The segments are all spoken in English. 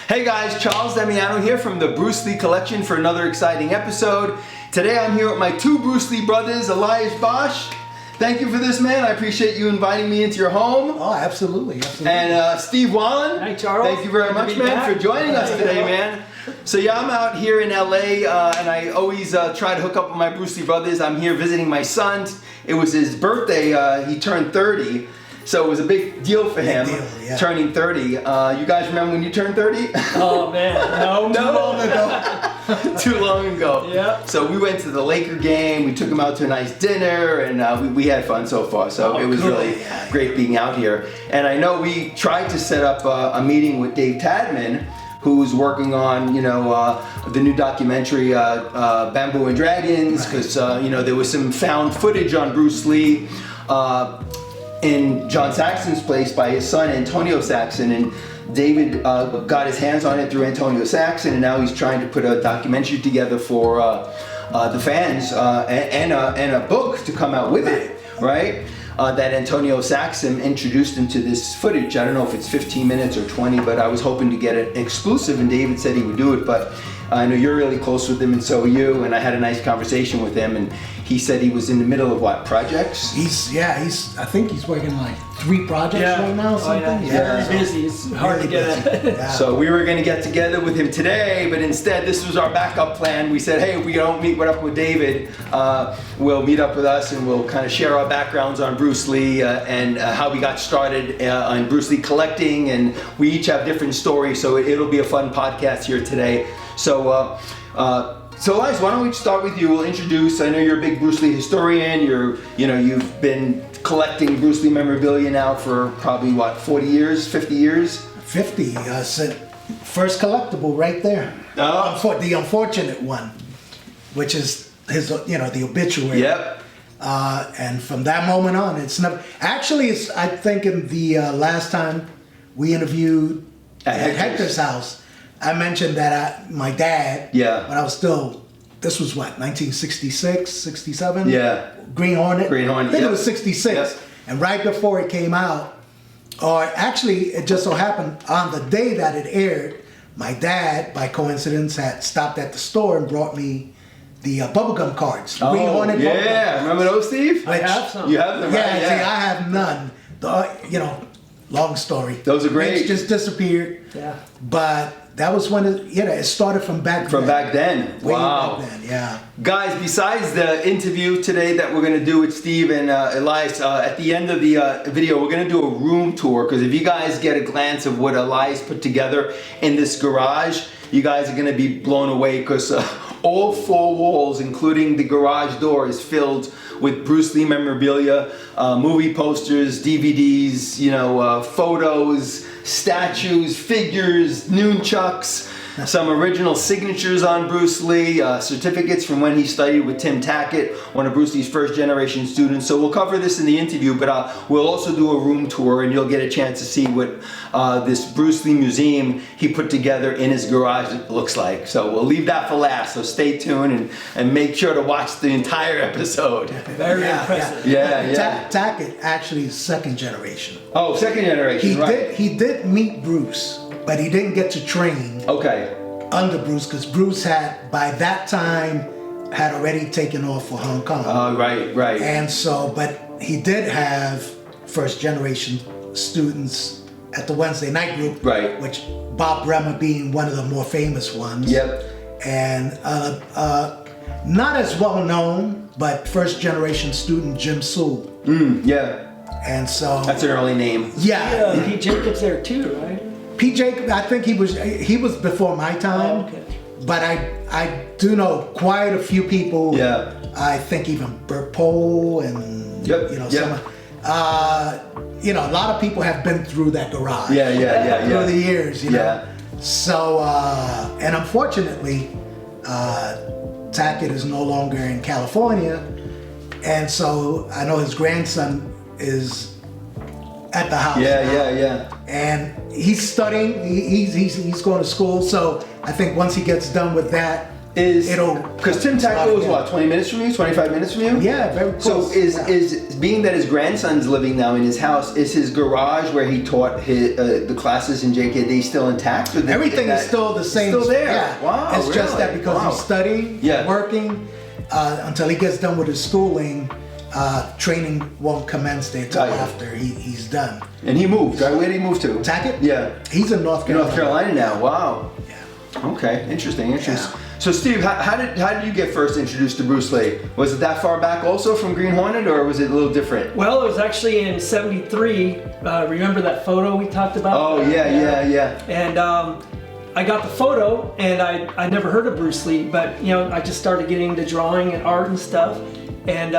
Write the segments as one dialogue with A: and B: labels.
A: Hey guys, Charles Damiano here from the Bruce Lee Collection for another exciting episode. Today I'm here with my two Bruce Lee brothers, Elias Bosch. Thank you for this, man. I appreciate you inviting me into your home.
B: Oh, absolutely.
A: And Steve Wallen.
C: Hi, Charles.
A: Thank you very much, man, for joining us today, man. So yeah, I'm out here in LA, and I always try to hook up with my Bruce Lee brothers. I'm here visiting my son. It was his birthday. He turned 30. So it was a big deal for him, turning 30. You guys remember when you turned 30?
C: Oh man, no.
A: Too long ago. Too long ago.
C: Yeah.
A: So we went to the Laker game. We took him out to a nice dinner, and we had fun so far. So it was really great being out here. And I know we tried to set up a meeting with Dave Tadman, who's working on, the new documentary Bamboo and Dragons, because there was some found footage on Bruce Lee in John Saxon's place by his son Antonio Saxon, and David got his hands on it through Antonio Saxon, and now he's trying to put a documentary together for the fans and a book to come out with it, right? That Antonio Saxon introduced into this footage. I don't know if it's 15 minutes or 20, but I was hoping to get it exclusive, and David said he would do it, but I know you're really close with him, and so are you, and I had a nice conversation with him, and he said he was in the middle of what, projects?
B: I think he's working like 3 projects right now or something.
C: Very busy. It's hard to get it.
A: So we were going to get together with him today, but instead this was our backup plan. We said, hey, if we don't meet up with David, we'll meet up with us and we'll kind of share our backgrounds on Bruce Lee and how we got started on Bruce Lee collecting, and we each have different stories, so it'll be a fun podcast here today. So Elias, why don't we start with you? We'll introduce. I know you're a big Bruce Lee historian. You've been collecting Bruce Lee memorabilia now for probably what, 40 years, 50 years?
B: 50. First collectible right there.
A: Oh.
B: The unfortunate one, which is his, the obituary.
A: Yep.
B: And from that moment on, it's never. Actually, I think in the last time we interviewed at Hector's house, I mentioned that my dad, when I was still, this was what, 1966, 67?
A: Yeah.
B: Green Hornet?
A: Green Hornet,
B: I think it was 66.
A: Yep.
B: And right before it came out, or actually it just so happened on the day that it aired, my dad, by coincidence, had stopped at the store and brought me the bubblegum cards. Green Hornet bubblegum cards.
A: Remember those, Steve?
C: I have some.
A: You have them, right?
B: Yeah, see, I have none. Long story.
A: Those are great.
B: It just disappeared.
C: Yeah.
B: But that was when it started from back then.
A: From back then.
B: Way
A: Wow.
B: back then, yeah.
A: Guys, besides the interview today that we're going to do with Steve and Elias, at the end of the video, we're going to do a room tour, because if you guys get a glance of what Elias put together in this garage, you guys are going to be blown away, because all 4 walls, including the garage door, is filled with Bruce Lee memorabilia, movie posters, DVDs, photos, statues, figures, nunchucks, some original signatures on Bruce Lee, certificates from when he studied with Tim Tackett, one of Bruce Lee's first generation students. So we'll cover this in the interview, but we'll also do a room tour, and you'll get a chance to see what this Bruce Lee museum he put together in his garage looks like. So we'll leave that for last, so stay tuned and make sure to watch the entire episode.
C: Very impressive.
A: Yeah.
B: Tackett actually is 2nd generation.
A: Oh, 2nd generation, right.
B: He did meet Bruce, but he didn't get to train under Bruce, because Bruce had, by that time, had already taken off for Hong Kong.
A: Right.
B: And so, but he did have 1st generation students at the Wednesday night group, which Bob Bremer being one of the more famous ones.
A: Yep.
B: And not as well known, but 1st generation student Jim Sewell. And so
A: that's an early name.
B: Yeah.
C: Pete Jacobs there too, right?
B: Pete Jacobs, I think he was before my time.
C: Oh, okay.
B: But I do know quite a few people.
A: Yeah.
B: I think even Bert Pohl and some. A lot of people have been through that garage.
A: Yeah.
B: Through the years, So and unfortunately, Tackett is no longer in California, and so I know his grandson is at the house.
A: Yeah.
B: And he's studying. He's going to school. So I think once he gets done with that,
A: because Tim Tackle was what, 20 minutes from you, 25 minutes from you?
B: Yeah, very close.
A: So is being that his grandson's living now in his house, is his garage where he taught the classes in JKD still intact? Or
B: everything is still the same.
A: Still there.
B: Yeah.
A: Wow.
B: It's just that because he's studying, working, until he gets done with his schooling, training won't commence there until after he's done.
A: And he moved, right? Where did he move to?
B: Tackett?
A: Yeah.
B: He's in North Carolina.
A: North Carolina now. Wow.
B: Yeah.
A: Okay. Interesting.
B: Yeah.
A: So Steve, how did you get first introduced to Bruce Lee? Was it that far back also from Green Hornet, or was it a little different?
C: Well, it was actually in '73. Remember that photo we talked about?
A: Oh yeah.
C: And I got the photo, and I never heard of Bruce Lee, but I just started getting into drawing and art and stuff, and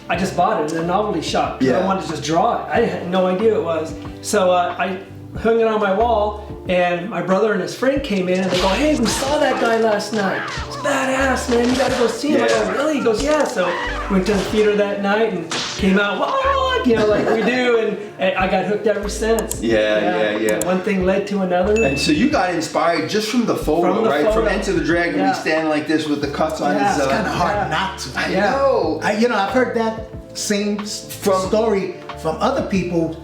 C: I just bought it in a novelty shop. I wanted to just draw it. I had no idea who it was, so I hung it on my wall. And my brother and his friend came in and they go, "Hey, we saw that guy last night. It's badass, man. You gotta go see him." I go, "Really?" He goes, "Yeah." So went to the theater that night and came out, like we do, and I got hooked ever since.
A: Yeah.
C: One thing led to another.
A: And so you got inspired just from the photo, right? From Enter the Dragon, we stand like this with the cuts on his.
B: It's kind of hard not to.
A: I know.
B: I've heard that same story from other people.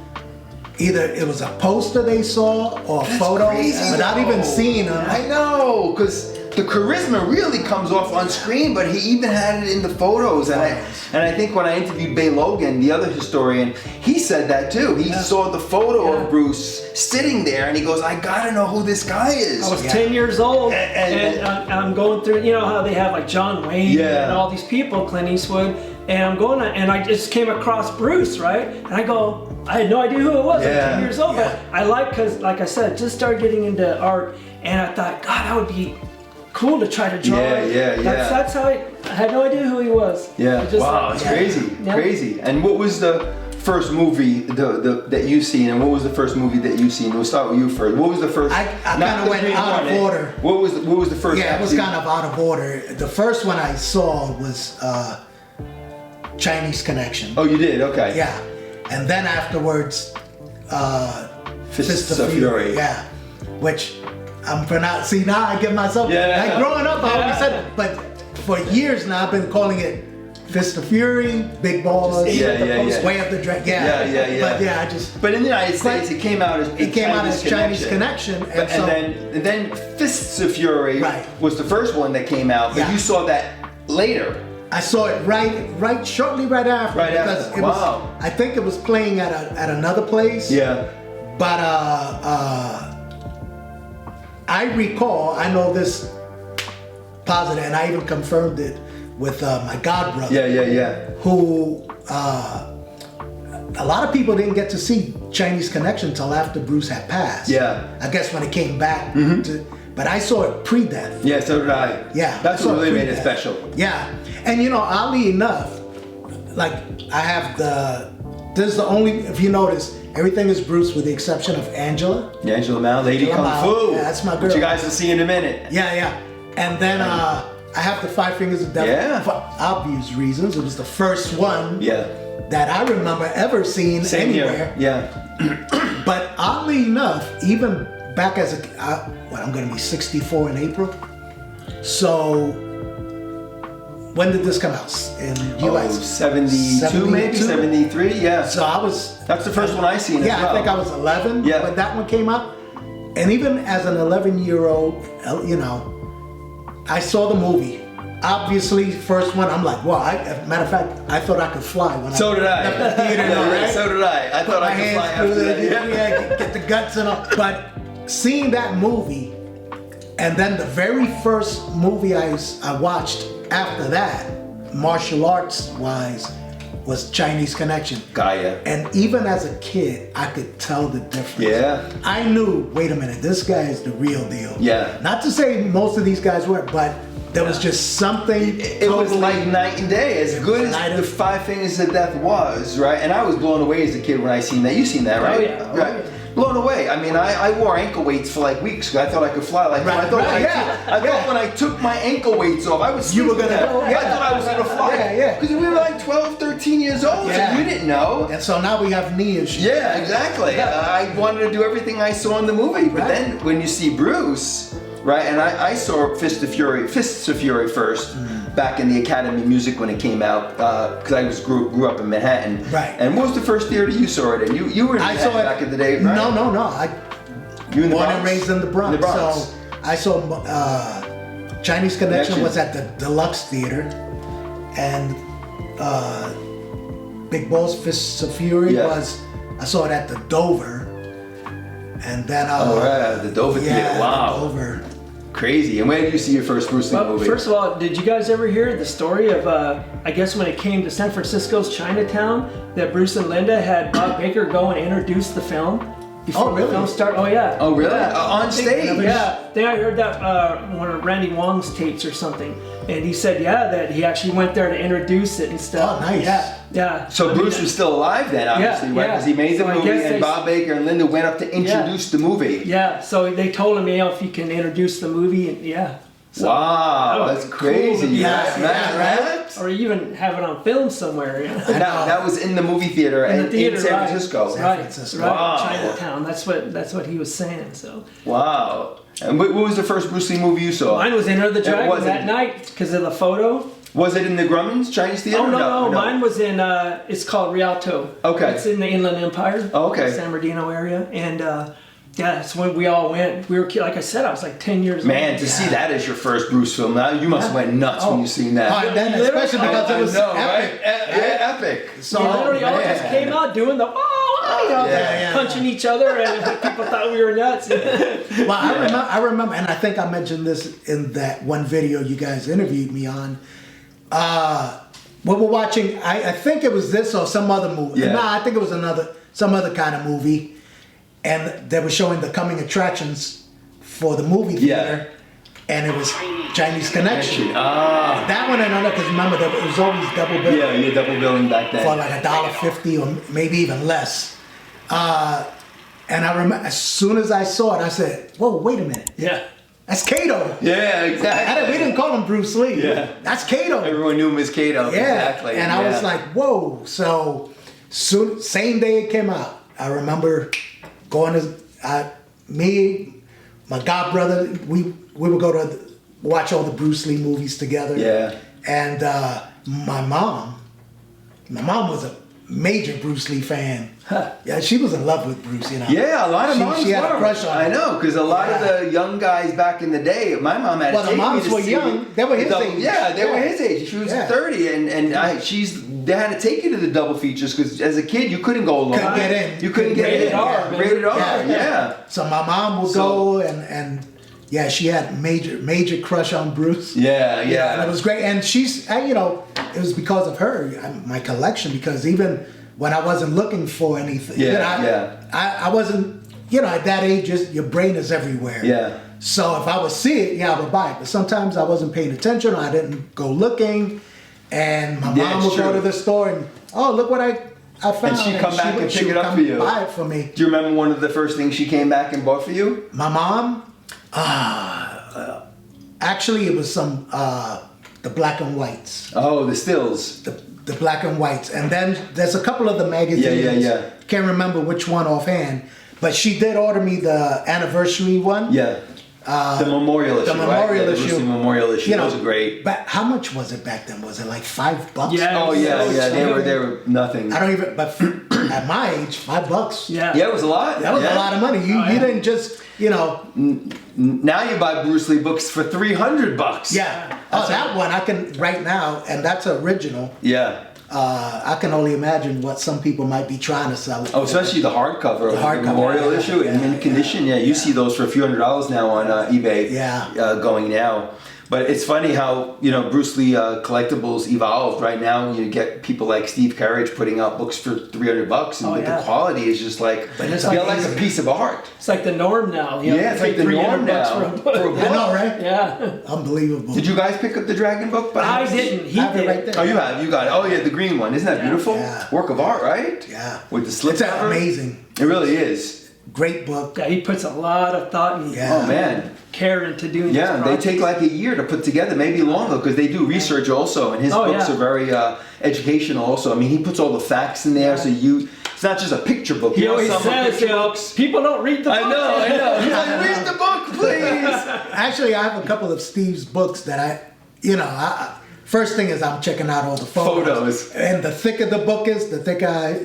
B: Either it was a poster they saw or a photo without even seeing them.
A: I know, because the charisma really comes off on screen, but he even had it in the photos. And I think when I interviewed Bay Logan, the other historian, he said that too. He saw the photo of Bruce sitting there, and he goes, "I gotta know who this guy is."
C: I was 10 years old, and I'm going through, how they have like John Wayne and all these people, Clint Eastwood, and I'm going, and I just came across Bruce, right? And I go, I had no idea who it was. I'm 10 years old, but I because like I said, just started getting into art, and I thought, God, that would be cool to try to draw. That's how I had no idea who he was.
A: Yeah. Wow, it's crazy. And what was the first movie that you've seen, and what was the first movie that you've seen? We'll start with you first. What was the first?
B: I kind of went out of order.
A: What was the first?
B: Yeah, it was kind of out of order. The first one I saw was Chinese Connection.
A: Oh, you did? Okay.
B: Yeah. And then afterwards,
A: Fists of Fury.
B: Yeah. Which I'm pronouncing. See, now I get myself. Like growing up, I always said it. But for years now, I've been calling it Fist of Fury, Big Balls, Way of the Dragon. Yeah.
A: But in the United States, it came out as
B: Chinese Connection.
A: And then Fists of Fury was the first one that came out. But you saw that later.
B: I saw it shortly right after. Because it was, I think it was playing at another place.
A: Yeah.
B: But I recall, I know this positive, and I even confirmed it with my godbrother.
A: Yeah.
B: Who a lot of people didn't get to see Chinese Connection until after Bruce had passed.
A: Yeah.
B: I guess when it came back but I saw it pre-death.
A: Yeah, so did I.
B: Yeah.
A: That's what really made it special.
B: Yeah. And oddly enough, like I have this is the only, if you notice, everything is Bruce with the exception of Angela.
A: Yeah, Angela Mao, Lady Kung Fu.
B: Yeah, that's my girl.
A: Which you guys will see in a minute.
B: Yeah. And then I have the Five Fingers of Death for obvious reasons. It was the first one that I remember ever seeing anywhere.
A: Here. Yeah.
B: But oddly enough, even back as I'm going to be 64 in April. So when did this come out in US?
A: 72 maybe, 73, yeah.
B: So
A: that's the first one I seen as well.
B: I think I was 11 when that one came out. And even as an 11-year-old, I saw the movie. Obviously, first one, I'm like, wow. Matter of fact, I thought I could fly when
A: so did I.
B: left the theater.
A: So did I. I thought I could fly after that.
B: Get the guts and all. But seeing that movie, and then the very first movie I watched after that, martial arts wise, was Chinese Connection.
A: Gaia.
B: And even as a kid, I could tell the difference.
A: Yeah.
B: I knew, wait a minute, this guy is the real deal.
A: Yeah.
B: Not to say most of these guys were, but there was just something.
A: It was like night and day. As good as the Five Fingers of Death was, right? And I was blown away as a kid when I seen that. You seen that, right?
C: Oh, yeah.
A: Right. Blown away. I mean, I wore ankle weights for like weeks because I thought I could fly. Like I thought when I took my ankle weights off, I was
B: you were gonna.
A: I thought I was gonna fly.
B: Yeah.
A: Because we were like 12, 13 years old, and you didn't know.
B: And so now we have knee issues.
A: Yeah, exactly. I wanted to do everything I saw in the movie, but then when you see Bruce, right? And I saw Fists of Fury first back in the Academy of Music when it came out, because I grew up in Manhattan.
B: Right.
A: And what was the first theater you saw it in? You were in Manhattan back in the day, right?
B: No.
A: You in the
B: Born
A: Bronx?
B: and raised in the Bronx.
A: In the Bronx.
B: So I saw Chinese Connection was at the Deluxe Theater, and Big Boss Fists of Fury was, I saw it at the Dover, and then
A: the Dover Theater. Wow.
B: The Dover.
A: Crazy. And when did you see your first Bruce Lee movie?
C: First of all, did you guys ever hear the story of, I guess when it came to San Francisco's Chinatown, that Bruce and Linda had Bob Baker go and introduce the film before the film started? Oh, yeah.
A: Oh, really?
C: Yeah.
A: On stage?
C: Yeah. Then I heard that one of Randy Wong's tapes or something. And he said, that he actually went there to introduce it and stuff.
B: Oh, nice.
C: Yeah.
A: So Bruce was still alive then, obviously, right? Because he made the movie, and Bob Baker and Linda went up to introduce the movie.
C: Yeah, so they told him, if you can introduce the movie, and So,
A: wow, that's crazy.
C: Right? Or even have it on film somewhere.
A: That was in the movie theater in San Francisco.
B: San Francisco.
C: Right,
A: wow.
C: Chinatown. That's what he was saying. So.
A: Wow. And what was the first Bruce Lee movie you saw?
C: Mine was Enter the Dragon that night because of the photo.
A: Was it in the Grumman's Chinese Theater?
C: Oh, no. Mine was in, it's called Rialto.
A: Okay.
C: It's in the Inland Empire.
A: Oh, okay.
C: San Bernardino area. And that's when we all went. We were, like I said, I was like 10 years old.
A: Man, to see that as your first Bruce film, now you must have went nuts when you seen that.
B: Then, especially because it was epic.
A: Epic.
C: So literally all just came out doing the punching each other, and people thought we were nuts.
B: Well, I remember, and I think I mentioned this in that one video you guys interviewed me on. We were watching, I think it was this or some other movie.
A: Yeah.
B: No, I think it was some other kind of movie. And they were showing the coming attractions for the movie theater. And it was Chinese Connection. That one and another, because remember, it was always double billing.
A: Yeah, double billing back then.
B: For like $1.50 or maybe even less. And I remember, as soon as I saw it, I said, whoa, wait a minute.
C: Yeah.
B: That's Kato.
A: Yeah, exactly.
B: We didn't call him Bruce Lee.
A: Yeah.
B: That's Kato.
A: Everyone knew him as Kato.
B: Yeah.
A: Exactly.
B: And I was like, whoa. So same day it came out, I remember going to me, my godbrother, we would go to watch all the Bruce Lee movies together.
A: Yeah.
B: And my mom was a major Bruce Lee fan. Huh. Yeah, she was in love with Bruce,
A: Yeah, a lot of moms
B: she had a crush on him.
A: I know, because a lot of the young guys back in the day, my mom had to take me to see.
B: Well, the moms were young. They were his age.
A: Yeah, they were his age. She was 30, and they had to take you to the double features because as a kid you couldn't go alone.
B: Couldn't get in.
A: You couldn't get in. Rated R. Yeah.
B: So my mom would go and she had major crush on Bruce.
A: Yeah.
B: And it was great. And she's, it was because of her, my collection, because even when I wasn't looking for anything, I wasn't, at that age, your brain is everywhere.
A: Yeah.
B: So if I would see it, I would buy it. But sometimes I wasn't paying attention, or I didn't go looking. And my mom would go to the store and, look what I found.
A: And she'd come back and pick it up for you.
B: Buy it for me.
A: Do you remember one of the first things she came back and bought for you?
B: My mom? Actually, it was some, the black and whites.
A: Oh, the stills.
B: The black and whites. And then there's a couple of the magazines.
A: Yeah.
B: Can't remember which one offhand. But she did order me the anniversary one.
A: Yeah. The memorial issue.
B: The memorial issue.
A: The Bruce Lee memorial issue. Those are great.
B: But how much was it back then? Was it like $5?
C: Yeah.
A: Oh yeah. They were nothing.
B: I don't even. But at my age, $5.
C: Yeah.
A: Yeah, it was a lot.
B: That was a lot of money. You didn't just
A: Now you buy Bruce Lee books for $300.
B: Yeah. That one I can right now, and that's original.
A: Yeah.
B: I can only imagine what some people might be trying to sell it.
A: Oh, especially the hardcover, the memorial issue in mint condition. Yeah, you see those for a few $100s now on eBay. Going now. But it's funny how Bruce Lee collectibles evolved. Right now, you get people like Steve Carriage putting out books for $300, and the quality is just like it's like a piece of art.
C: It's like the norm now.
A: It's like the norm now
C: for a book.
B: I know, right?
C: Yeah.
B: Unbelievable.
A: Did you guys pick up the Dragon book?
C: I didn't. He did.
B: Right there.
A: Oh, you have. You got it. Oh, yeah, the green one. Isn't that beautiful?
B: Yeah.
A: Work of art, right?
B: Yeah.
A: With the slip
B: It's
A: cover.
B: amazing.
A: It really is.
B: Great book.
C: Yeah, he puts a lot of thought and
A: Oh man,
C: care into doing this
A: Yeah, they take like a year to put together, maybe longer, because they do research also, and his books are very educational also. I mean, he puts all the facts in there, so it's not just a picture book.
C: He always says, people don't read the book.
A: I know. He's like, read the book, please.
B: Actually, I have a couple of Steve's books that first thing is I'm checking out all the photos. And the thicker the book is, the thicker,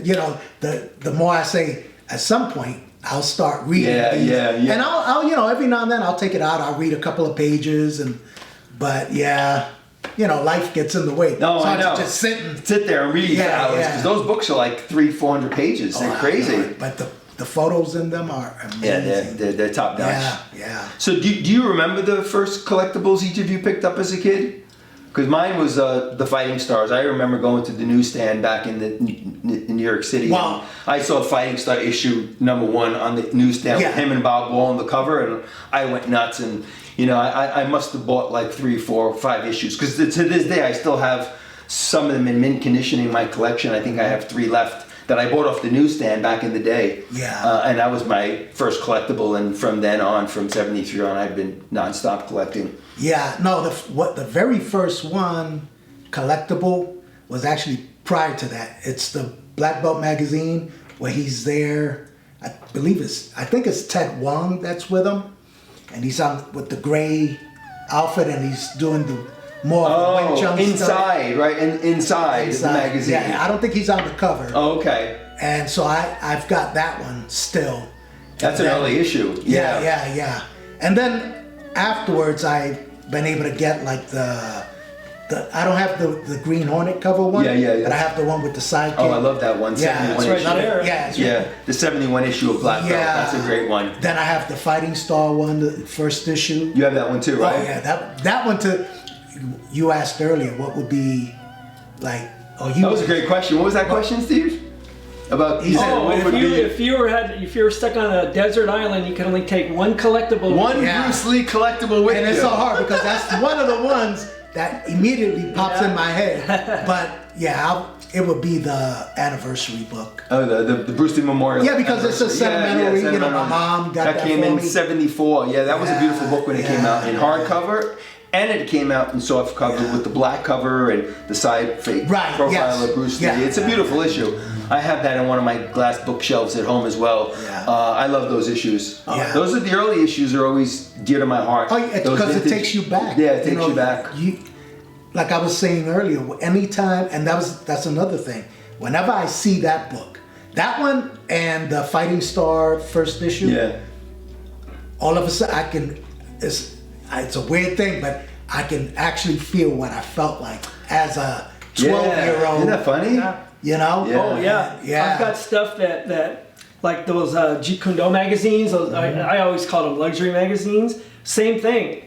B: the more I say, at some point, I'll start reading these. And I'll every now and then I'll take it out, I'll read a couple of pages, but life gets in the way.
A: No,
B: so
A: I know.
B: Just
A: sit there and read for hours, because those books are like 300-400 pages. They're crazy.
B: But the photos in them are amazing.
A: Yeah, they're top notch.
B: Yeah.
A: So do you remember the first collectibles each of you picked up as a kid? Because mine was the Fighting Stars. I remember going to the newsstand back in New York City.
B: Wow.
A: I saw Fighting Star issue #1 on the newsstand with him and Bob Wall on the cover, and I went nuts. And I must have bought like 3, 4, 5 issues, because to this day I still have some of them in mint condition in my collection. I think I have 3 left that I bought off the newsstand back in the day.
B: Yeah.
A: And that was my first collectible, and from then on, from '73 on, I've been nonstop collecting.
B: Yeah, no, the very first one, collectible, was actually prior to that. It's the Black Belt magazine where he's there. I think it's Ted Wong that's with him, and he's on with the gray outfit, and he's doing the more of the Wing Chun
A: inside,
B: stuff.
A: Right? Inside the magazine.
B: Yeah, I don't think he's on the cover.
A: Oh, okay.
B: And so I've got that one still.
A: That's an early issue.
B: Yeah. And then afterwards, I've been able to get like the I don't have the Green Hornet cover one.
A: Yeah.
B: But I have the one with the sidekick.
A: Oh, I love that one.
B: Yeah,
A: 71
C: right
A: issue.
C: there.
B: Yeah,
A: The 71 issue of Black Belt. That's a great one.
B: Then I have the Fighting Star one, the first issue.
A: You have that one too, right?
B: Oh yeah, that one too. You asked earlier what would be like.
A: That was a great question. What was that question, Steve? About
C: if you were stuck on a desert island, you could only take one collectible.
A: One Bruce Lee collectible with you.
B: And it's so hard because that's one of the ones that immediately pops in my head. But it would be the anniversary book.
A: Oh, the Bruce Lee Memorial.
B: Yeah, because it's a sentimental. My mom got that
A: came
B: for
A: in
B: me.
A: '74. Yeah, that was a beautiful book when it came out in hardcover. And it came out in soft cover with the black cover and the side fake profile of Bruce Lee. It's a beautiful issue. I have that on one of my glass bookshelves at home as well. I love those issues. Those are the early issues are always dear to my heart.
B: Oh, because it takes you back.
A: Yeah, it takes you back.
B: Like I was saying earlier, anytime, and that's another thing. Whenever I see that book, that one and the Fighting Star first issue, all of a sudden I can. It's a weird thing, but I can actually feel what I felt like as a 12-year-old.
A: Isn't that funny?
C: Oh yeah. I've got stuff that like those Jeet Kune Do magazines. I always call them luxury magazines. Same thing.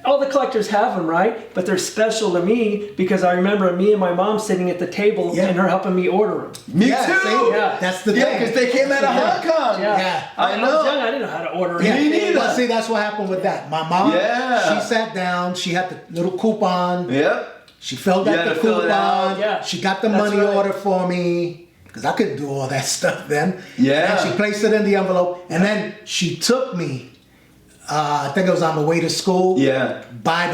C: All the collectors have them, right? But they're special to me because I remember me and my mom sitting at the table and her helping me order them.
A: Me too.
B: That's the thing.
A: Yeah, because they came out of Hong Kong.
C: I know. I was young. I didn't know how to order them.
A: Me neither.
B: Well, see, that's what happened with that. My mom, she sat down. She had the little coupon.
A: Yep.
B: She filled out the coupon.
C: Yeah.
B: She got the money order for me because I couldn't do all that stuff then.
A: Yeah.
B: And she placed it in the envelope, and then she took me. I think it was on the way to school. By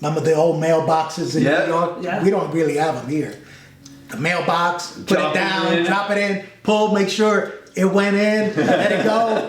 B: remember the old mailboxes in New York?
C: Yeah.
B: We don't really have them here. The mailbox, put it down, drop it in, pull, make sure it went in, let it go,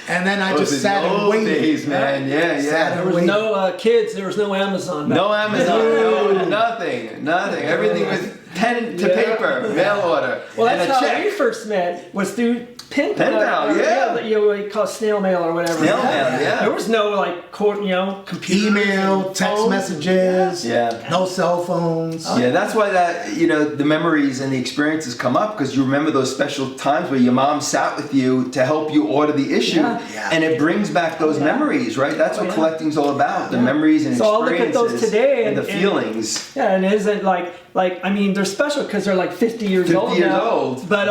B: and then I just sat and waited.
A: Days, man.
C: There was no kids. There was no Amazon.
A: No Amazon. No, nothing. Everything was pen to paper, mail order.
C: Well,
A: and
C: that's
A: a
C: how
A: check.
C: we first met. Was through pen
A: pal.
C: What you call snail mail or whatever.
A: Snail mail.
C: There was no computer,
B: email, text messages.
A: Yeah.
B: No cell phones.
A: Yeah, that's why the memories and the experiences come up, because you remember those special times where your mom sat with you to help you order the issue, and it brings back those memories, right? That's what collecting's all about, the memories and
C: experiences.
A: So I'll look at those
C: today
A: and the feelings.
C: Yeah, and it isn't like I mean, they're special because they're like 50 years old now. But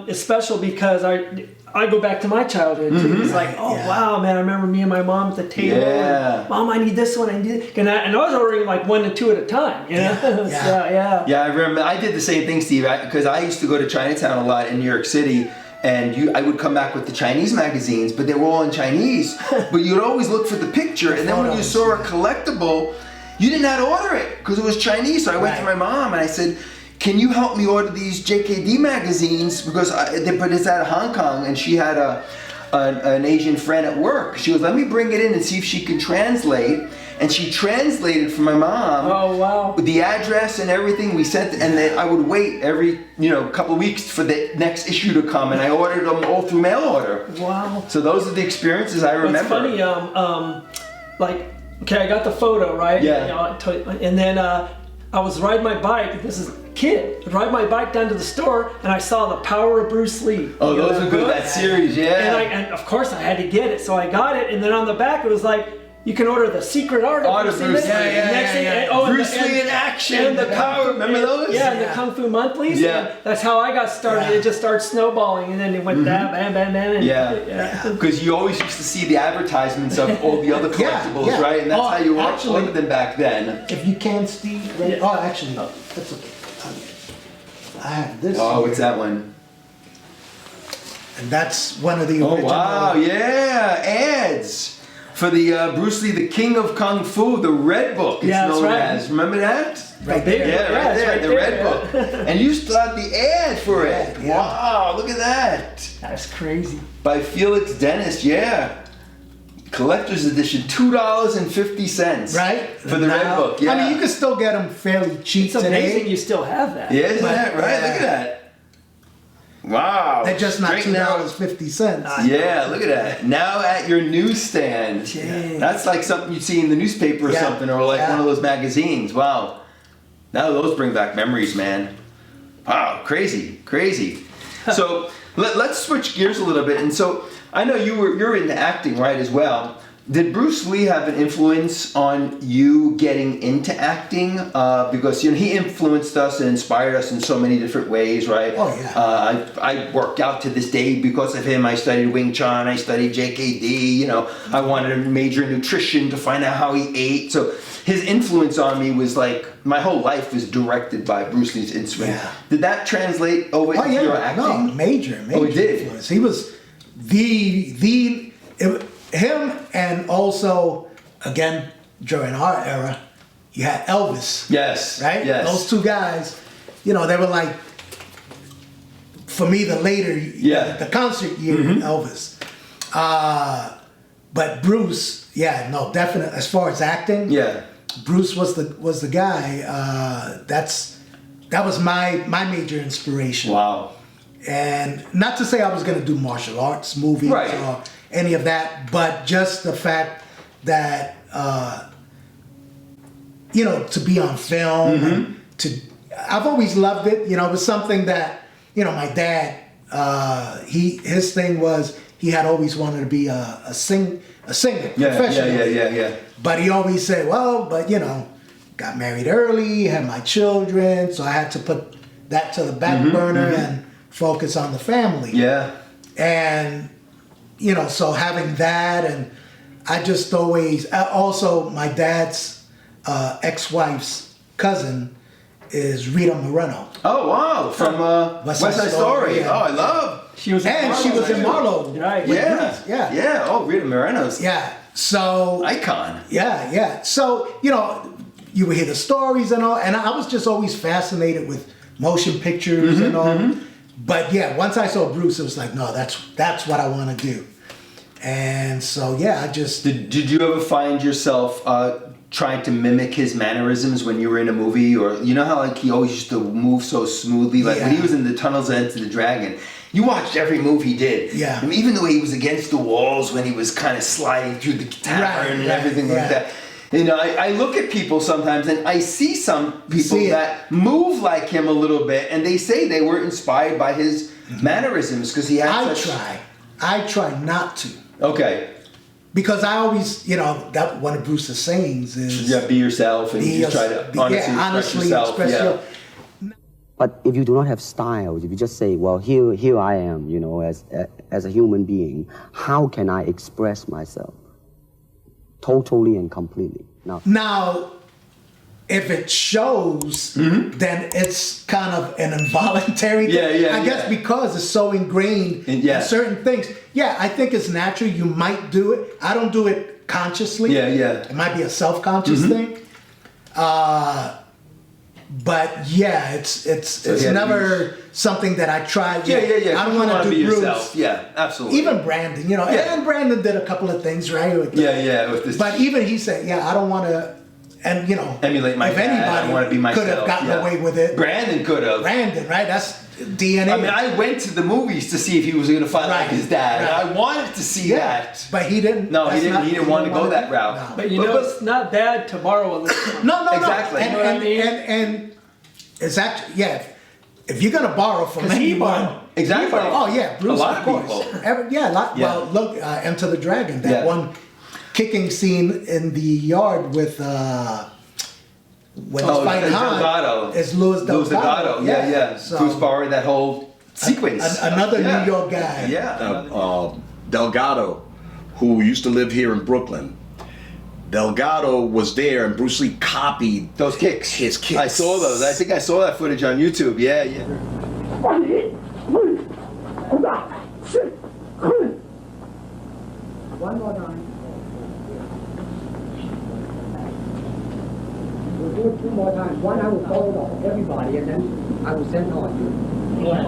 C: it's special because I go back to my childhood too. It's like, wow, man, I remember me and my mom at the table.
A: Yeah.
C: And, Mom, I need this one. I need it. And I was ordering like 1 to 2 at a time. You know?
A: Yeah, I remember. I did the same thing, Steve, because I used to go to Chinatown a lot in New York City. And I would come back with the Chinese magazines, but they were all in Chinese. But you'd always look for the picture, and then when you saw a collectible, you didn't know how to order it because it was Chinese. So I went to my mom and I said, "Can you help me order these JKD magazines? Because but it's out of Hong Kong." And she had an Asian friend at work. She goes, let me bring it in and see if she can translate. And she translated for my mom.
C: Oh, wow.
A: The address and everything we sent, and then I would wait every couple of weeks for the next issue to come, and I ordered them all through mail order.
C: Wow.
A: So those are the experiences I remember.
C: It's funny, like, okay, I got the photo, right?
A: Yeah.
C: And then I was riding my bike. This is a kid. I'd ride my bike down to the store, and I saw The Power of Bruce Lee.
A: Oh, those are good. That series, yeah.
C: And of course I had to get it, so I got it. And then on the back it was like, you can order the secret art of Bruce Lee.
A: Bruce Lee in action. And the power. Remember those?
C: Yeah, and the Kung Fu Monthlies.
A: Yeah.
C: That's how I got started.
A: Yeah.
C: It just started snowballing, and then it went bam, bam, bam, bam. And
A: Because you always used to see the advertisements of all the other collectibles, right? And that's how you ordered them back then.
B: If you can, Steve. Right? Oh, actually, no. That's okay. I have this.
A: Oh,
B: here.
A: what's that one?
B: And that's one of the original.
A: Oh, wow, yeah. Ads. For the Bruce Lee, the King of Kung Fu, the Red Book, it's known as. Remember that?
B: Right there.
A: Yeah, right there, the Red Book. And you still have the ad for it.
B: Yeah.
A: Wow, look at that.
C: That's crazy.
A: By Felix Dennis, yeah. Collector's edition, $2.50.
B: Right?
A: For the Red Book, yeah.
B: I mean, you can still get them fairly cheap
C: It's
B: today.
C: amazing you still have that.
A: Yeah, isn't that right? Look at that. Wow.
B: They're just not
A: Straighten out.
B: $2.50.
A: Yeah, look at that. Now at your newsstand.
C: Dang.
A: That's like something you'd see in the newspaper or something, or like one of those magazines. Wow. Now those bring back memories, man. Wow, crazy, crazy. So let's switch gears a little bit. And so I know you're into acting, right, as well. Did Bruce Lee have an influence on you getting into acting? Because he influenced us and inspired us in so many different ways, right?
B: Oh yeah.
A: I work out to this day because of him. I studied Wing Chun. I studied JKD. I wanted to major in nutrition to find out how he ate. So his influence on me was like my whole life was directed by Bruce Lee's influence.
B: Yeah.
A: Did that translate over into your acting?
B: No, major.
A: Oh, it did.
B: Influence. He was him, and also, again, during our era, you had Elvis.
A: Yes.
B: Right?
A: Yes.
B: Those two guys, they were like, for me, the later, the concert year Elvis. But Bruce, definitely, as far as acting, Bruce was the guy. That was my major inspiration.
A: Wow.
B: And not to say I was going to do martial arts movies or any of that, but just the fact that to be on film, I've always loved it. It was something that my dad his thing was he had always wanted to be a singer professionally.
A: Yeah.
B: But he always said, well, but got married early, had my children, so I had to put that to the back burner and focus on the family.
A: Yeah.
B: And so having that, and I just always, also my dad's ex-wife's cousin is Rita Moreno.
A: Oh wow, from West Side Story.
B: Yeah.
A: Oh, I love.
B: She was in Marlowe.
C: Right.
A: Yeah. Oh, Rita Moreno's.
B: Yeah. So
A: icon.
B: Yeah. So you would hear the stories and all, and I was just always fascinated with motion pictures and all. But once I saw Bruce, it was like, no, that's what I want to do. And so I just
A: did you ever find yourself trying to mimic his mannerisms when you were in a movie, or how like he always used to move so smoothly, like when he was in the tunnels of Enter the Dragon? You watched every move he did.
B: Yeah.
A: I mean, even the way he was against the walls when he was kind of sliding through the tavern and everything like that. I look at people sometimes and I see some people that move like him a little bit, and they say they were inspired by his mannerisms because he had
B: I try not to.
A: Okay.
B: Because I always, that one of Bruce's sayings is...
A: be yourself and just try to honestly express yourself.
D: But if you do not have styles, if you just say, well, here I am, as a human being, how can I express myself? Totally and completely.
B: Now, if it shows, then it's kind of an involuntary thing. I guess because it's so ingrained in certain things. Yeah, I think it's natural. You might do it. I don't do it consciously. It might be a self-conscious thing. But yeah, it's never something that I tried.
A: Yeah.
B: I don't want to do Bruce.
A: Yourself. Yeah, absolutely.
B: Even Brandon, and Brandon did a couple of things, right?
A: With this.
B: But even he said, I don't want to, and
A: emulate my
B: if
A: dad.
B: anybody
A: I want to be myself.
B: could have gotten away with it.
A: Brandon could have.
B: Brandon, right? That's DNA.
A: I mean, I went to the movies to see if he was going to fight like his dad.
B: Right.
A: And I wanted to see that.
B: But he didn't.
A: No, he didn't want to go that route.
B: No.
C: But it's not bad to borrow a little.
B: No.
A: Exactly.
B: And,
C: you know what I mean?
B: and it's actually, if you're going to borrow from anyone.
A: Exactly.
B: Oh, yeah, Bruce,
A: a lot
B: of course.
A: people.
B: A lot.
A: Yeah.
B: Well, look, Enter the Dragon, that one kicking scene in the yard with when he's fighting Han is Louis Delgado.
A: Yeah.
B: So,
A: Bruce borrowed that whole sequence.
B: Another New York guy.
A: Yeah.
E: Delgado, who used to live here in Brooklyn. Delgado was there, and Bruce Lee copied
A: those kicks.
E: His kicks.
A: I saw those. I think I saw that footage on YouTube. Yeah.
F: One more time. We'll do it 2 more times. One I will fold off everybody, and then I will send on you.
A: Yeah.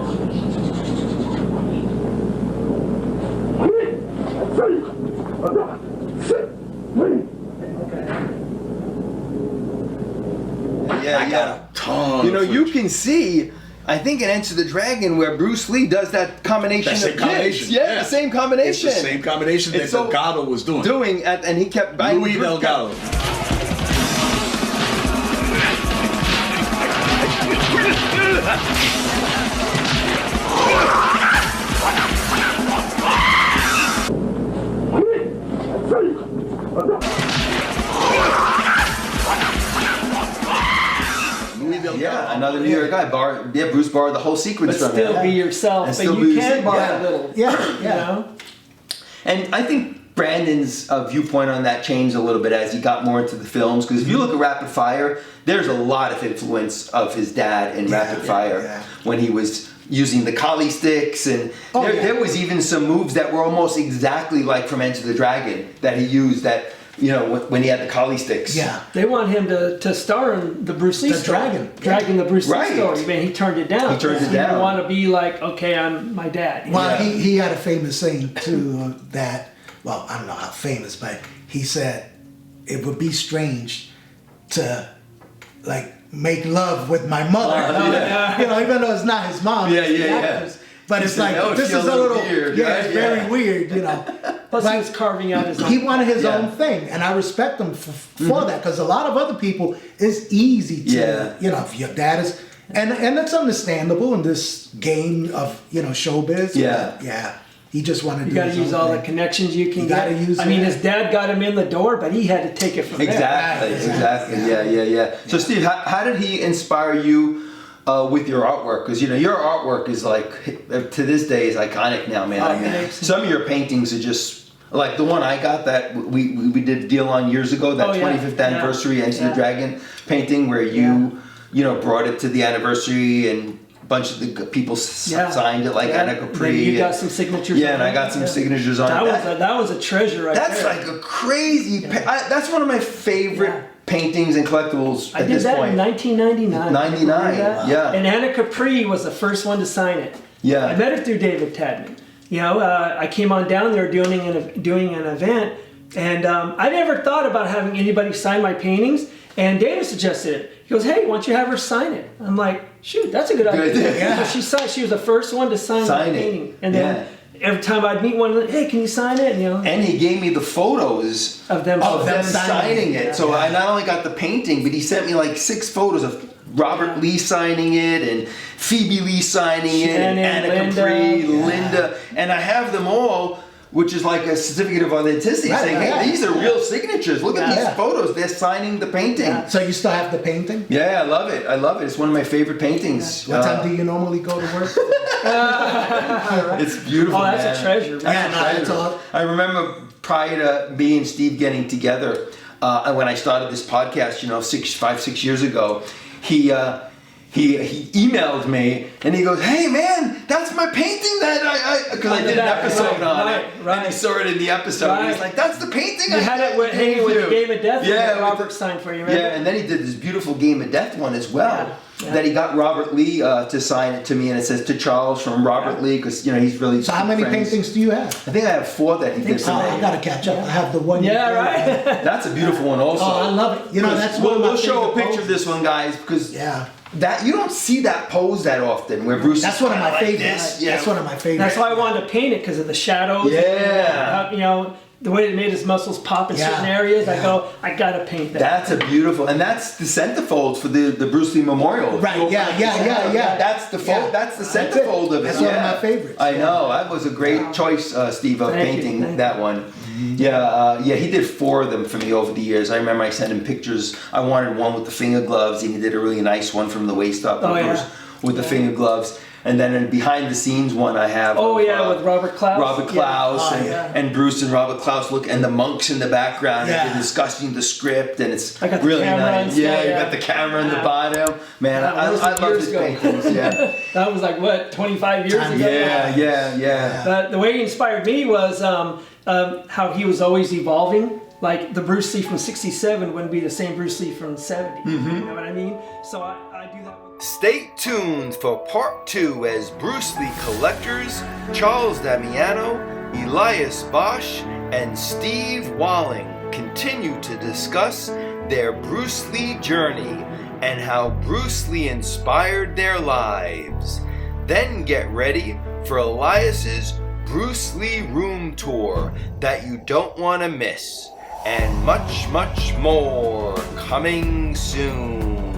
A: You can see, I think in Enter the Dragon, where Bruce Lee does that combination of kicks. Yeah, the same combination.
E: It's the same combination that Delgado was doing.
A: And he kept buying
E: Louis Delgado.
A: Yeah, another New York guy. Bruce borrowed the whole sequence from him.
C: But still be yourself. But you can borrow a little.
B: Yeah.
A: And I think Brandon's viewpoint on that changed a little bit as he got more into the films. Because if you look at Rapid Fire, there's a lot of influence of his dad in Rapid Fire when he was using the collie sticks, and there was even some moves that were almost exactly like from Enter the Dragon that he used. That when he had the collie sticks.
B: Yeah,
C: they want him to star in the Bruce Lee story. Dragon, the Bruce Lee story. Man, he turned it down.
A: He turned it down.
C: He didn't want to be like, okay, I'm my dad.
B: Well, he had a famous saying too that. Well, I don't know how famous, but he said it would be strange to make love with my mother. Even though it's not his mom. But it's like, this is a little weird. It's very weird,
C: Plus he was carving out his own.
B: He wanted his own thing, and I respect him for that, because a lot of other people, it's easy to, if your dad is, and it's understandable in this game of, showbiz. Yeah. He just wanted to do his own thing.
C: You got to use all the connections you can get. I mean, his dad got him in the door, but he had to take it from there.
A: Exactly. Yeah. So Steve, how did he inspire you with your artwork? Because your artwork is to this day is iconic now, man. I mean, some of your paintings are just like the one I got that we did a deal on years ago, that 25th anniversary Enter the Dragon painting, where you brought it to the anniversary and a bunch of the people signed it, like Anna Capri.
C: You got some signatures.
A: Yeah, and I got some signatures on it.
C: That was a treasure right
A: that's
C: there.
A: Like a crazy. That's one of my favorite paintings and collectibles at this point.
C: I did that in 1999.
A: 99, yeah.
C: And Anna Capri was the first one to sign it.
A: Yeah.
C: I met her through David Tadman. I came on down there doing an event, and I never thought about having anybody sign my paintings, and David suggested it. He goes, hey, why don't you have her sign it? I'm like, shoot, that's a good idea. So she was the first one to sign my painting. And then every time I'd meet one, hey, can you sign it?
A: And he gave me the photos
C: of them
A: signing it. So I not only got the painting, but he sent me 6 photos of Robert Lee signing it, and Phoebe Lee signing it, and Anna Capri, Linda, and I have them all, which is like a certificate of authenticity, saying, hey, these are real signatures. Look at these photos. They're signing the painting.
B: Yeah. So you still have the painting?
A: Yeah, I love it. It's one of my favorite paintings.
B: What time do you normally go to work?
A: It's beautiful,
C: that's a treasure.
A: I remember prior to me and Steve getting together, when I started this podcast, 5-6 years ago, he emailed me and he goes, "Hey man, that's my painting that because I did an episode on it, and he saw it in the episode. And he's like, "That's the painting
C: you
A: I
C: had it hanging with the Game of Death.
A: Yeah,
C: Robert signed for you. Remember?
A: Yeah, and then he did this beautiful Game of Death one as well. Yeah. That he got Robert Lee to sign it to me, and it says to Charles from Robert Lee, because he's really.
B: So how many paintings do you have?
A: I think I have 4 that he did for me.
B: I gotta catch up. I have the one.
C: Yeah, right.
A: That's a beautiful one also.
B: Oh, I love it. That's one of my
A: we'll show a picture
B: poses.
A: of this one, guys, because
B: that
A: you don't see that pose that often. Where Bruce.
B: That's one of my favorites. That's one of my favorites.
C: That's why I wanted to paint it, because of the shadows.
A: Yeah.
C: And, the way it made his muscles pop in certain areas, I gotta paint that.
A: That's a beautiful, and that's the centerfold for the Bruce Lee Memorial.
B: Right, yeah.
A: That's the fold. That's the centerfold of it.
B: That's one of my favorites.
A: I know. That was a great choice, Steve, of painting that one. Yeah, he did 4 of them for me over the years. I remember I sent him pictures. I wanted one with the finger gloves, and he did a really nice one from the waist up with the finger gloves. And then in behind the scenes one I have.
C: With Robert Klaus.
A: Robert Klaus and Bruce and Robert Klaus and the monks in the background and they're discussing the script, and it's really nice. You got the camera in the bottom. Man, I love his paintings. Yeah.
C: That was like what, 25 years ago?
A: Yeah.
C: But the way he inspired me was how he was always evolving. Like the Bruce Lee from '67 wouldn't be the same Bruce Lee from '70. You know what I mean? So I do that.
A: Stay tuned for part 2 as Bruce Lee collectors Charles Damiano, Elias Bosch, and Steve Walling continue to discuss their Bruce Lee journey and how Bruce Lee inspired their lives. Then get ready for Elias's Bruce Lee room tour that you don't want to miss, and much, much more coming soon.